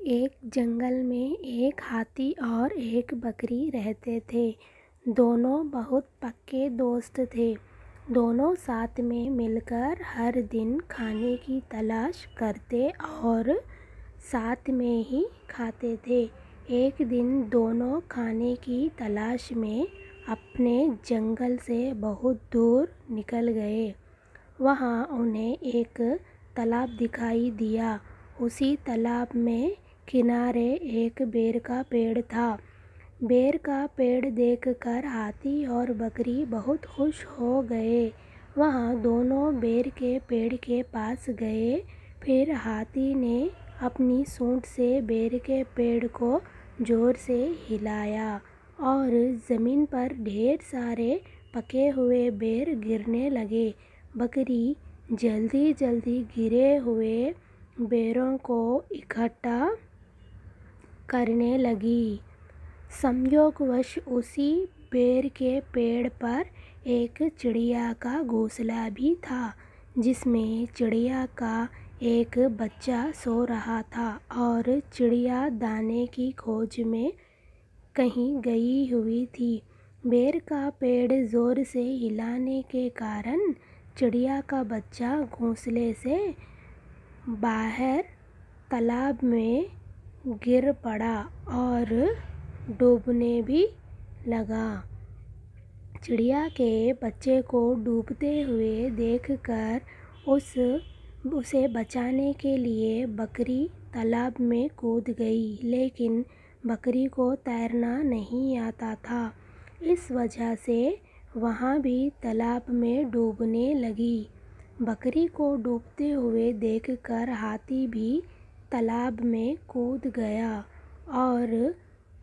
एक जंगल में एक हाथी और एक बकरी रहते थे। दोनों बहुत पक्के दोस्त थे। दोनों साथ में मिलकर हर दिन खाने की तलाश करते और साथ में ही खाते थे। एक दिन दोनों खाने की तलाश में अपने जंगल से बहुत दूर निकल गए। वहाँ उन्हें एक तालाब दिखाई दिया। उसी तालाब में किनारे एक बेर का पेड़ था। बेर का पेड़ देखकर हाथी और बकरी बहुत खुश हो गए। वहाँ दोनों बेर के पेड़ के पास गए। फिर हाथी ने अपनी सूंड से बेर के पेड़ को जोर से हिलाया और ज़मीन पर ढेर सारे पके हुए बेर गिरने लगे। बकरी जल्दी जल्दी गिरे हुए बेरों को इकट्ठा करने लगी। संयोगवश उसी बेर के पेड़ पर एक चिड़िया का घोंसला भी था, जिसमें चिड़िया का एक बच्चा सो रहा था और चिड़िया दाने की खोज में कहीं गई हुई थी। बेर का पेड़ जोर से हिलाने के कारण चिड़िया का बच्चा घोंसले से बाहर तालाब में गिर पड़ा और डूबने भी लगा। चिड़िया के बच्चे को डूबते हुए देखकर उसे बचाने के लिए बकरी तालाब में कूद गई, लेकिन बकरी को तैरना नहीं आता था। इस वजह से वहाँ भी तालाब में डूबने लगी। बकरी को डूबते हुए देखकर हाथी भी तालाब में कूद गया और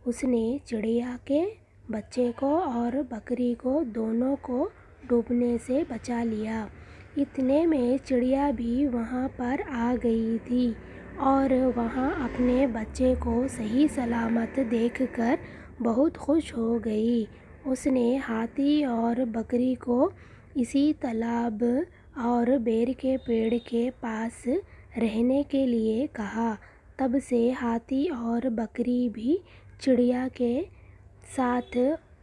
उसने चिड़िया के बच्चे को और बकरी को दोनों को डूबने से बचा लिया। इतने में चिड़िया भी वहाँ पर आ गई थी और वहाँ अपने बच्चे को सही सलामत देखकर बहुत खुश हो गई। उसने हाथी और बकरी को इसी तालाब और बेर के पेड़ के पास रहने के लिए कहा। तब से हाथी और बकरी भी चिड़िया के साथ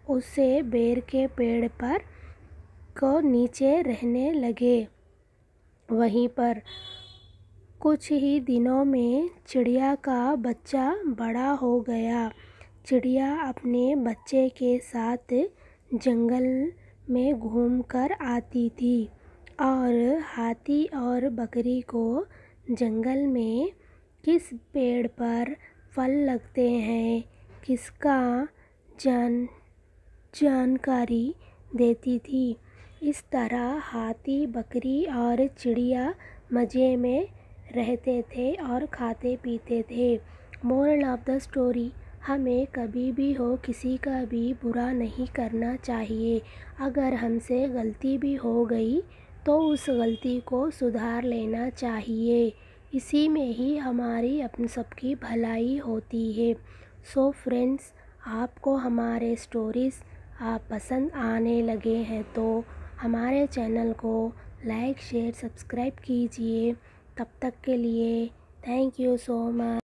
उसे बेर के पेड़ पर को नीचे रहने लगे। वहीं पर कुछ ही दिनों में चिड़िया का बच्चा बड़ा हो गया। चिड़िया अपने बच्चे के साथ जंगल में घूमकर आती थी और हाथी और बकरी को जंगल में किस पेड़ पर फल लगते हैं, किसका जानकारी देती थी। इस तरह हाथी, बकरी और चिड़िया मज़े में रहते थे और खाते पीते थे। मोरल ऑफ द स्टोरी: हमें कभी भी हो किसी का भी बुरा नहीं करना चाहिए। अगर हमसे गलती भी हो गई तो उस गलती को सुधार लेना चाहिए। इसी में ही हमारी अपनी सबकी भलाई होती है। सो फ्रेंड्स, आपको हमारे स्टोरीज़ पसंद आने लगे हैं तो हमारे चैनल को लाइक, शेयर, सब्सक्राइब कीजिए। तब तक के लिए थैंक यू सो मच।